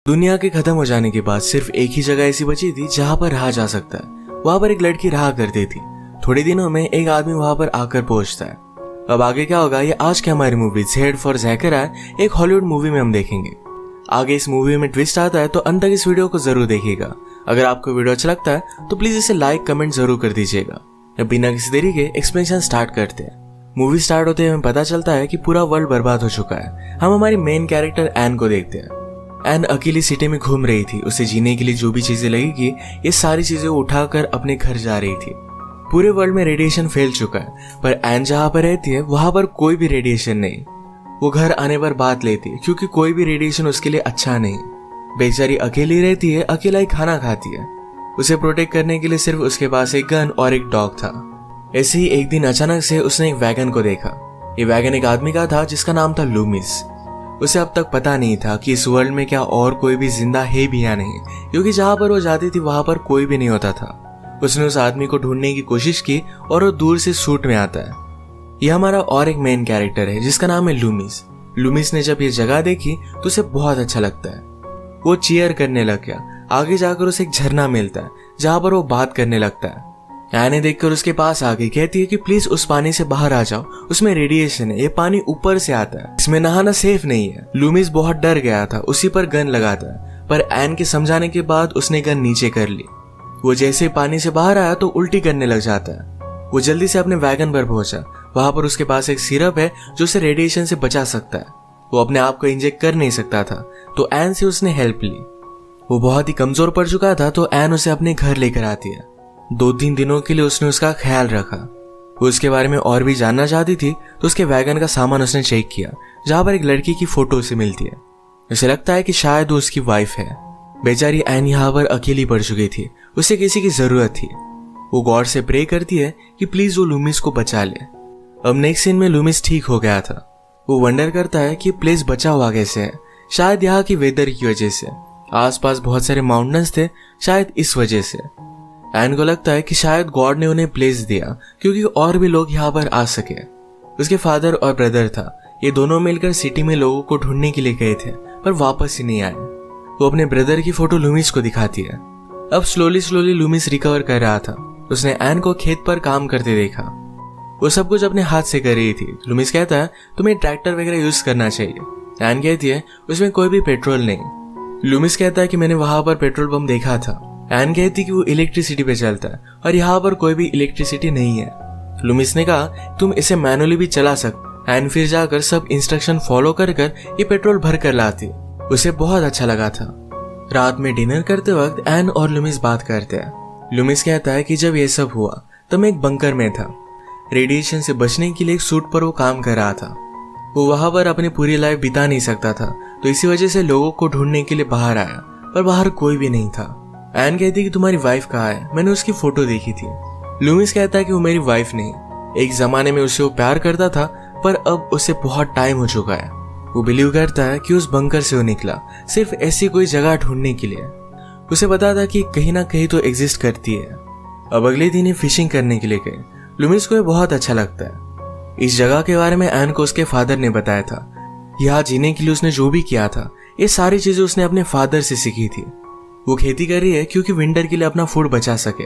दुनिया के खत्म हो जाने के बाद सिर्फ एक ही जगह ऐसी बची थी जहाँ पर रहा जा सकता है। वहां पर एक लड़की रहा करती थी। थोड़े दिनों में एक आदमी वहां पर आकर पहुंचता है। अब आगे क्या होगा ये आज की हमारी मूवी जेड फॉर ज़ैकरा एक हॉलीवुड मूवी में हम देखेंगे। आगे इस मूवी में ट्विस्ट आता है तो अंत तक इस वीडियो को जरूर देखिएगा। अगर आपको वीडियो अच्छा लगता है तो प्लीज इसे लाइक कमेंट जरूर कर दीजिएगा। अब बिना किसी देरी के एक्सप्लेनेशन स्टार्ट करते हैं। मूवी स्टार्ट होते ही हमें पता चलता है कि पूरा वर्ल्ड बर्बाद हो चुका है। हम हमारी मेन कैरेक्टर एन को देखते हैं। एन अकेली सिटी में घूम रही थी। उसे जीने के लिए जो भी चीजें लगेगी ये सारी चीजें उठाकर अपने घर जा रही थी। पूरे वर्ल्ड में रेडिएशन फैल चुका है पर एन जहां पर रहती है वहां पर कोई भी रेडिएशन नहीं। वो घर आने पर बात लेती है क्योंकि कोई भी रेडिएशन उसके लिए अच्छा नहीं। बेचारी अकेली रहती है, अकेला ही खाना खाती है। उसे प्रोटेक्ट करने के लिए सिर्फ उसके पास एक गन और एक डॉग था। ऐसे ही एक दिन अचानक से उसने एक वैगन को देखा। ये वैगन एक आदमी का था जिसका नाम था लूमिस। उसे अब तक पता नहीं था कि इस वर्ल्ड में क्या और कोई भी जिंदा है भी या नहीं, क्योंकि जहां पर वो जाती थी वहां पर कोई भी नहीं होता था। उसने उस आदमी को ढूंढने की कोशिश की और वो दूर से शूट में आता है। यह हमारा और एक मेन कैरेक्टर है जिसका नाम है लूमिस। लूमिस ने जब ये जगह देखी तो उसे बहुत अच्छा लगता है। वो चीयर करने लग गया। आगे जाकर उसे एक झरना मिलता है जहां पर वो बात करने लगता है। एने देखकर उसके पास आ गई, कहती है कि प्लीज उस पानी से बाहर आ जाओ, उसमें रेडिएशन है, ये पानी ऊपर से आता है, इसमें नहाना सेफ नहीं है। लूमिस बहुत डर गया था, उसी पर गन लगाता है पर एन के समझाने के बाद उसने गन नीचे कर ली। वो जैसे पानी से बाहर आया तो उल्टी करने लग जाता है। वो जल्दी से अपने वैगन पर पहुंचा। वहां पर उसके पास एक सिरप है जो उसे रेडिएशन से बचा सकता है। वो अपने आप को इंजेक्ट कर नहीं सकता था तो एन से उसने हेल्प ली। वो बहुत ही कमजोर पड़ चुका था तो एन उसे अपने घर लेकर आती है। 2-3 दिनों के लिए उसने उसका ख्याल रखा। वो उसके बारे में और भी जानना चाहती थी तो उसके वैगन का सामान उसने चेक किया जहां पर एक लड़की की फोटो उसे मिलती है। उसे लगता है कि शायद वो उसकी वाइफ है। बेचारी एन यहाँ पर अकेली पड़ चुकी थी, उसे किसी की जरूरत थी। वो गॉड से प्रे करती है कि प्लीज वो लूमिस को बचा ले। अब नेक्स्ट सीन में लूमिस ठीक हो गया था। वो वंडर करता है कि प्लेस बचा हुआ कैसे है। शायद यहाँ की वेदर की वजह से। आसपास बहुत सारे माउंटेन्स थे, शायद इस वजह से। एन को लगता है कि शायद गॉड ने उन्हें प्लेस दिया क्योंकि और भी लोग यहाँ पर आ सके। उसके फादर और ब्रदर था। ये दोनों मिलकर सिटी में लोगों को ढूंढने के लिए गए थे पर वापस ही नहीं आए। वो अपने ब्रदर की फोटो लूमिस को दिखाती है। अब स्लोली लूमिस रिकवर कर रहा था। उसने एन को खेत पर काम करते देखा। वो सब कुछ अपने हाथ से कर रही थी। लूमिस कहता है तुम्हें ट्रैक्टर वगैरह यूज करना चाहिए। एन कहती है उसमें कोई भी पेट्रोल नहीं। लूमिस कहता है कि मैंने वहां पर पेट्रोल पंप देखा था। एन कहती कि वो इलेक्ट्रिसिटी पे चलता है और यहाँ पर कोई भी इलेक्ट्रिसिटी नहीं है। लूमिस ने कहा तुम इसे मैनुअली भी चला सकते। एन फिर जाकर सब इंस्ट्रक्शन फॉलो कर ये पेट्रोल भर कर लाती। उसे बहुत अच्छा लगा था। रात में डिनर करते वक्त एन और लूमिस बात करते हैं। लूमिस कहता है कि जब ये सब हुआ तब मैं एक बंकर में था। रेडिएशन से बचने के लिए एक सूट पर वो काम कर रहा था। वो वहां पर अपनी पूरी लाइफ बिता नहीं सकता था तो इसी वजह से लोगों को ढूंढने के लिए बाहर आया पर बाहर कोई भी नहीं था। एन कहती कि तुम्हारी वाइफ कहाँ है, मैंने उसकी फोटो देखी थी। लूमिस कहता है कि वो मेरी वाइफ नहीं, एक जमाने में उसे वो प्यार करता था पर अब उसे बहुत टाइम हो चुका है। वो बिलीव करता है कि उस बंकर से वो निकला सिर्फ ऐसी कोई जगह ढूंढने के लिए। उसे पता था कि कहीं ना कहीं तो एग्जिस्ट करती है। अब अगले दिन ही फिशिंग करने के लिए गए। लूमिस को ये बहुत अच्छा लगता है। इस जगह के बारे में एन को उसके फादर ने बताया था। यहाँ जीने के लिए उसने जो भी किया था ये सारी चीजें उसने अपने फादर से सीखी थी। वो खेती कर रही है क्योंकि विंटर के लिए अपना फूड बचा सके।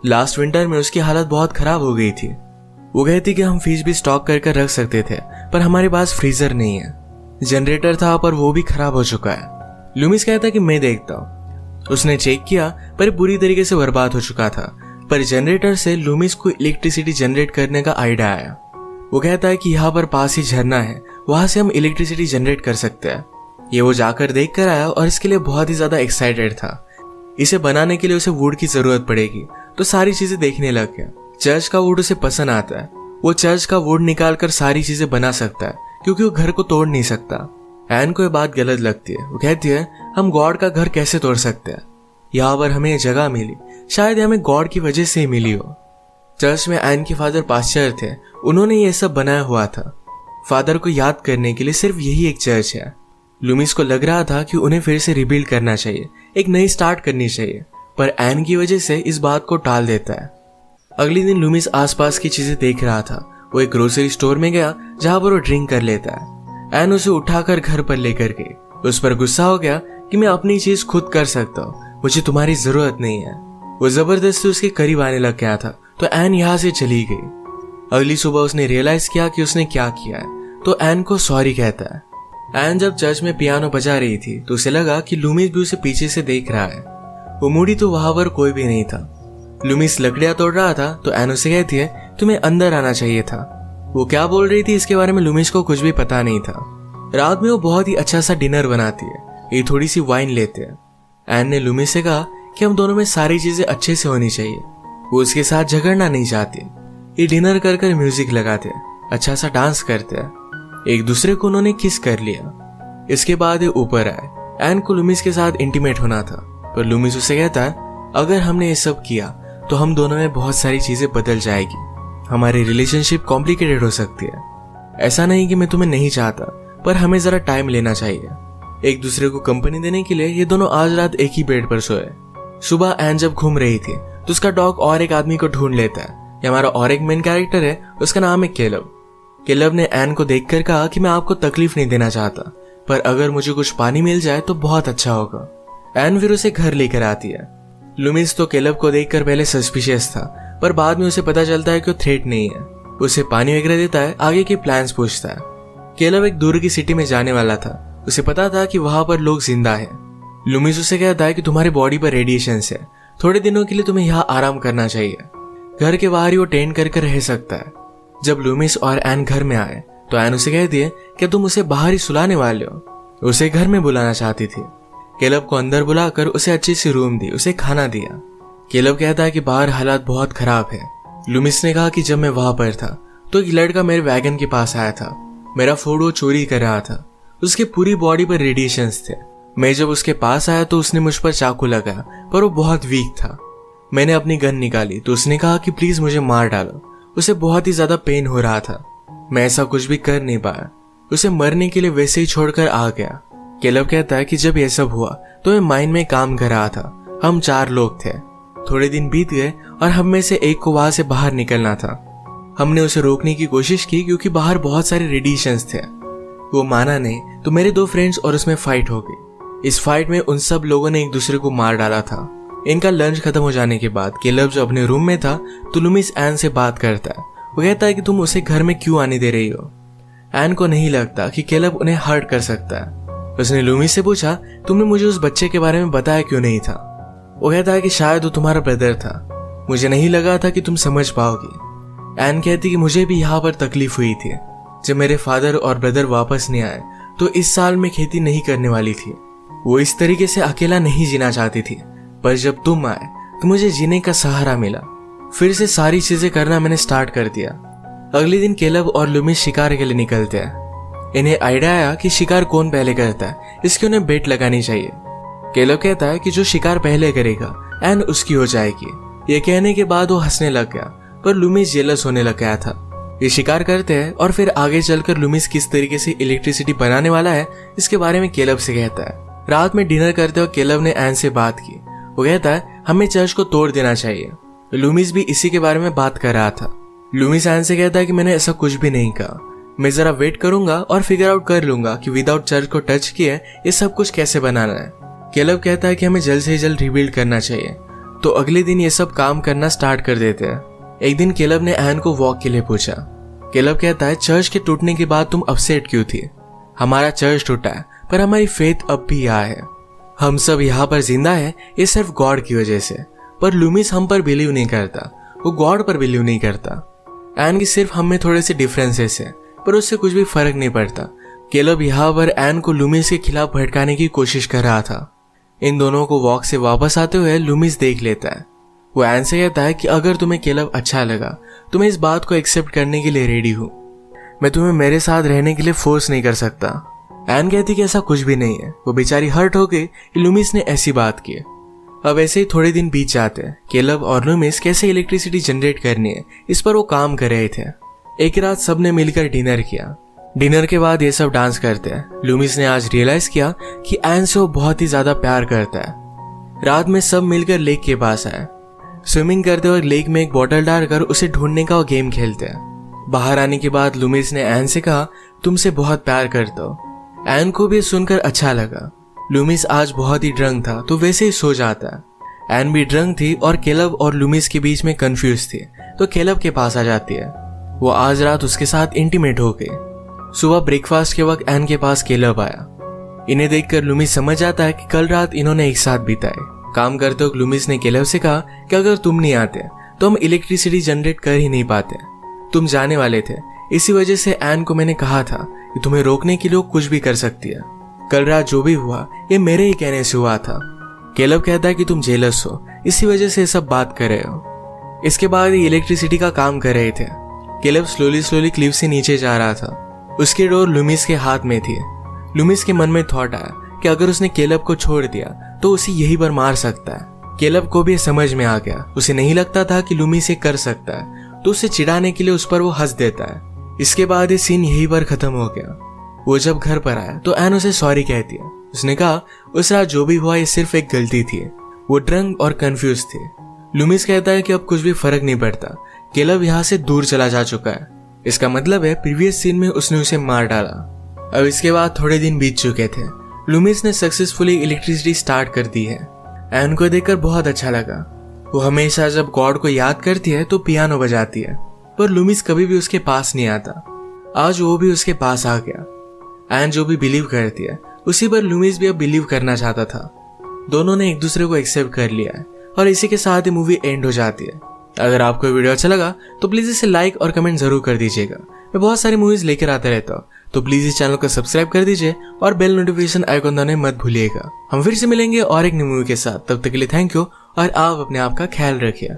लास्ट विंटर में उसकी हालत बहुत खराब हो गई थी। वो कहती कि हम फिश भी स्टॉक कर रख सकते थे पर हमारे पास फ्रीजर नहीं है। जनरेटर था पर वो भी खराब हो चुका है। लूमिस कहता है कि मैं देखता हूँ। उसने चेक किया पर पूरी तरीके से बर्बाद हो चुका था पर जनरेटर से लूमिस को इलेक्ट्रिसिटी जनरेट करने का आइडिया आया। वो कहता है कि यहाँ पर पास ही झरना है, वहां से हम इलेक्ट्रिसिटी जनरेट कर सकते हैं। ये वो जाकर देख कर आया और इसके लिए बहुत ही ज्यादा एक्साइटेड था। इसे बनाने के लिए उसे वुड की जरूरत पड़ेगी तो सारी चीजें देखने लग गया। चर्च का वुड उसे पसंद आता है। वो चर्च का वुड निकाल कर सारी चीजें बना सकता है क्योंकि वो घर को तोड़ नहीं सकता। एन को ये बात गलत लगती है। वो कहती है हम गॉड का घर कैसे तोड़ सकते हैं, यहाँ पर हमें जगह मिली, शायद हमें गॉड की वजह से ही मिली हो। चर्च में एन के फादर पास्टर थे, उन्होंने ये सब बनाया हुआ था। फादर को याद करने के लिए सिर्फ यही एक चर्च है। लूमिस को लग रहा था कि उन्हें फिर से रिबिल्ड करना चाहिए, एक नई स्टार्ट करनी चाहिए पर एन की वजह से इस बात को टाल देता है। अगले दिन लूमिस आसपास की चीजें देख रहा था। वो एक ग्रोसरी स्टोर में गया जहां पर वो ड्रिंक कर लेता है। एन उसे उठाकर घर पर लेकर गई। उस पर गुस्सा हो गया कि मैं अपनी चीज खुद कर सकता हूँ, मुझे तुम्हारी जरूरत नहीं है। वो जबरदस्ती उसके करीब आने लग गया था तो एन यहाँ से चली गई। अगली सुबह उसने रियलाइज किया कि उसने क्या किया है, तो एन को सॉरी कहता है। एन जब चर्च में पियानो बजा रही थी तो उसे लगा कि लूमिस भी उसे पीछे से देख रहा है। वो मुड़ी तो वहां पर कोई भी नहीं था। लूमिस लकड़ियां तोड़ रहा था तो एन उसे कहती है, तुम्हें अंदर आना चाहिए था। वो क्या बोल रही थी इसके बारे में लूमिस को कुछ भी पता नहीं था। रात में वो बहुत ही अच्छा सा डिनर बनाती है, ये थोड़ी सी वाइन लेते हैं। एन ने लूमिस से कहा कि हम दोनों में सारी चीजें अच्छे से होनी चाहिए। वो उसके साथ झगड़ना नहीं चाहती। ये डिनर कर कर म्यूजिक लगाते हैं, अच्छा सा डांस करते हैं। एक दूसरे को उन्होंने किस कर लिया। इसके बाद ये ऊपर आए। एन को लूमिस के साथ इंटीमेट होना था, पर लूमिस उसे कहता है, अगर हमने ये सब किया तो हम दोनों में बहुत सारी चीजें बदल जाएगी, हमारी रिलेशनशिप कॉम्प्लिकेटेड हो सकती है। ऐसा नहीं कि मैं तुम्हें नहीं चाहता, पर हमें जरा टाइम लेना चाहिए। एक दूसरे को कंपनी देने के लिए ये दोनों आज रात एक ही बेड पर सोए। सुबह एन जब घूम रही थी तो उसका डॉग और एक आदमी को ढूंढ लेता है। ये हमारा और एक मेन कैरेक्टर है, उसका नाम है केलब। केलब ने एन को देखकर कहा कि मैं आपको तकलीफ नहीं देना चाहता, पर अगर मुझे कुछ पानी मिल जाए तो बहुत अच्छा होगा। एन फिर उसे घर लेकर आती है। लूमिस तो केलब को देखकर पहले सस्पिशियस था, पर बाद में उसे पता चलता है कि वो थ्रेट नहीं है। उसे पानी वगैरह देता है, आगे के प्लान्स पूछता है। केलब एक दूर की सिटी में जाने वाला था, उसे पता था कि वहां पर लोग जिंदा हैं। लूमिस उसे कहता है कि तुम्हारी बॉडी पर रेडिएशंस है, थोड़े दिनों के लिए तुम्हें यहाँ आराम करना चाहिए। घर के बाहर ही वो टेंट करके रह सकता है। जब लूमिस और एन घर में आए तो एन उसे कहती है कि तुम उसे बाहर ही सुलाने वाले हो। उसे घर में बुलाना चाहती थी। केलब को अंदर बुलाकर उसे अच्छी सी रूम दी, उसे खाना दिया। केलब कहता है कि बाहर हालात बहुत खराब है। लूमिस ने कहा कि जब मैं वहां पर था तो एक लड़का मेरे वैगन के पास आया था। मेरा फूड वो चोरी कर रहा था। उसके पूरी बॉडी पर रेडिएशंस थे। मैं जब उसके पास आया तो उसने मुझ पर चाकू लगाया, पर वो बहुत वीक था। मैंने अपनी गन निकाली तो उसने कहा कि प्लीज मुझे मार डालो। उसे बहुत ही ज्यादा पेन हो रहा था। मैं ऐसा कुछ भी कर नहीं पाया। उसे मरने के लिए वैसे ही छोड़कर आ गया। केलब कहता है कि जब यह सब हुआ तो मैं माइन में काम कर रहा था। हम 4 लोग थे। थोड़े दिन बीत गए और हम में से एक को वहां से बाहर निकलना था। हमने उसे रोकने की कोशिश की क्योंकि बाहर बहुत सारे रेडिएशंस थे। वो माना नहीं तो मेरे 2 फ्रेंड्स और उसमें फाइट हो गई। इस फाइट में उन सब लोगों ने एक दूसरे को मार डाला था। इनका लंच खत्म हो जाने के बाद केलब जो अपने रूम में था तो लूमिस एन से बात करता है। वो कहता है कि तुम उसे घर में क्यों आने दे रही हो। एन को नहीं लगता कि केलब उन्हें हर्ट कर सकता है। उसने लूमिस से पूछा, तुमने मुझे उस बच्चे के बारे में बताया क्यों नहीं था। वो कहता है कि शायद वो तुम्हारा ब्रदर था, मुझे नहीं लगा था कि तुम समझ पाओगी। एन कहती कि मुझे भी यहाँ पर तकलीफ हुई थी। जब मेरे फादर और ब्रदर वापस नहीं आए तो इस साल मैं खेती नहीं करने वाली थी। वो इस तरीके से अकेला नहीं जीना चाहती थी, पर जब तुम आए तो मुझे जीने का सहारा मिला। फिर से सारी चीजें करना मैंने स्टार्ट कर दिया। अगले दिन केलब और लूमिस शिकार के लिए निकलते हैं। इन्हें आइडिया आया कि शिकार कौन पहले करता है, इसकी उन्हें बेट लगानी चाहिए। केलब कहता है कि जो शिकार पहले करेगा एन उसकी हो जाएगी। ये कहने के बाद वो हंसने लग गया, पर लूमिस जेलस होने लग गया था। ये शिकार करते हैं और फिर आगे चलकर लूमिस किस तरीके से इलेक्ट्रिसिटी बनाने वाला है इसके बारे में केलब से कहता है। रात में डिनर करते हुए केलब ने एन से बात की। वो कहता है हमें चर्च को तोड़ देना चाहिए। लूमिस भी इसी के बारे में बात कर रहा था। लूमिस एन से कहता है कि मैंने ऐसा कुछ भी नहीं कहा, मैं जरा वेट करूंगा और फिगर आउट कर लूंगा कि विदाउट चर्च को टच किए ये सब कुछ कैसे बनाना है। केलब कहता है कि हमें जल्द से जल्द रिबिल्ड करना चाहिए। तो अगले दिन ये सब काम करना स्टार्ट कर देते हैं। एक दिन केलब ने एन को वॉक के लिए पूछा। केलब कहता है चर्च के टूटने के बाद तुम अपसेट क्यों थी। हमारा चर्च टूटा है पर हमारी फेथ अब भी यहाँ है। हम सब यहाँ पर जिंदा है ये सिर्फ गॉड की वजह से। पर लूमिस हम पर बिलीव नहीं करता, वो गॉड पर बिलीव नहीं करता। एन की सिर्फ हम में थोड़े से डिफरेंसेस है, पर उससे कुछ भी फर्क नहीं पड़ता। केलब यहाँ पर एन को लूमिस के खिलाफ भड़काने की कोशिश कर रहा था। इन दोनों को वॉक से वापस आते हुए लूमिस देख लेता है। वो एन से कहता है कि अगर तुम्हें केलब अच्छा लगा तो मैं इस बात को एक्सेप्ट करने के लिए रेडी हूँ। मैं तुम्हें मेरे साथ रहने के लिए फोर्स नहीं कर सकता। एन कहती कि ऐसा कुछ भी नहीं है। वो बेचारी हर्ट हो गई कि लूमिस ने ऐसी बात की। अब ऐसे ही थोड़े दिन बीत जाते हैं। केलब और लूमिस कैसे इलेक्ट्रिसिटी जनरेट करनी है इस पर वो काम कर रहे थे। एक रात सबने मिलकर डिनर किया। डिनर के बाद ये सब डांस करते हैं। लूमिस ने आज रियलाइज किया कि एन से वो बहुत ही ज्यादा प्यार करता है। रात में सब मिलकर लेक के पास आए। स्विमिंग करते हुए लेक में एक बोतल डालकर उसे ढूंढने का वो गेम खेलते हैं। बाहर आने के बाद लूमिस ने एन से कहा तुमसे बहुत प्यार करता हूँ। एन को भी सुनकर अच्छा लगा। लूमिस आज बहुत ही ड्रंक था तो वैसे ही सो जाता है। एन भी ड्रंक थी और केलब और लूमिस के बीच में कंफ्यूज थी तो केलब के पास आ जाती है। वो आज रात उसके साथ इंटीमेट हो गई। सुबह ब्रेकफास्ट के वक्त एन के पास केलब आया। इन्हें देखकर लूमिस समझ जाता है कि कल रात इन्होंने एक साथ बिताए। काम करते वक्त लूमिस ने केलब से कहा कि अगर तुम नहीं आते तो हम इलेक्ट्रिसिटी जनरेट कर ही नहीं पाते। तुम जाने वाले थे, इसी वजह से एन को मैंने कहा था कि तुम्हें रोकने के लिए वो कुछ भी कर सकती है। कल रात जो भी हुआ ये मेरे ही कहने से हुआ था। केलब कहता है कि तुम जेलस हो, इसी वजह से ये सब बात कर रहे हो। इसके बाद ये इलेक्ट्रिसिटी का काम कर रहे थे। केलब स्लोली क्लिफ से नीचे जा रहा था। उसकी डोर लूमिस के हाथ में थी। लूमिस के मन में थॉट आया कि अगर उसने केलब को छोड़ दिया तो उसे यही पर मार सकता है। केलब को भी समझ में आ गया। उसे नहीं लगता था कि लूमिस ये कर सकता है तो उसे चिढ़ाने के लिए उस पर वो हंस देता है। इसके बाद ये सीन यही पर खत्म हो गया। वो जब घर पर आया तो एन उसे सॉरी कहती है। उसने कहा उस रात जो भी हुआ ये सिर्फ एक गलती थी। वो ड्रंक और कंफ्यूज थे। लूमिस कहता है कि अब कुछ भी फर्क नहीं पड़ता, केलब यहाँ से दूर चला जा चुका है। इसका मतलब है प्रीवियस सीन में उसने उसे मार डाला। अब इसके बाद थोड़े दिन बीत चुके थे। लूमिस ने सक्सेसफुली इलेक्ट्रिसिटी स्टार्ट कर दी है। एन को देखकर बहुत अच्छा लगा। वो हमेशा जब गॉड को याद करती है तो पियानो बजाती है, पर लूमिस कभी भी उसके पास नहीं आता। आज वो भी उसके पास आ गया। एन जो भी बिलीव करती है उसी पर लूमिस भी अब बिलीव करना चाहता था। दोनों ने एक दूसरे को एक्सेप्ट कर लिया है और इसी के साथ ही मूवी एंड हो जाती है। अगर आपको वीडियो अच्छा लगा तो प्लीज इसे लाइक और कमेंट जरूर कर दीजिएगा। मैं बहुत सारी मूवीज लेकर आता रहता हूँ, तो प्लीज इस चैनल को सब्सक्राइब कर दीजिए और बेल नोटिफिकेशन आइकॉन दबाना मत भूलिएगा। हम फिर से मिलेंगे और एक न्यू मूवी के साथ। तब तक के लिए थैंक यू और आप अपने आप का ख्याल रखिए।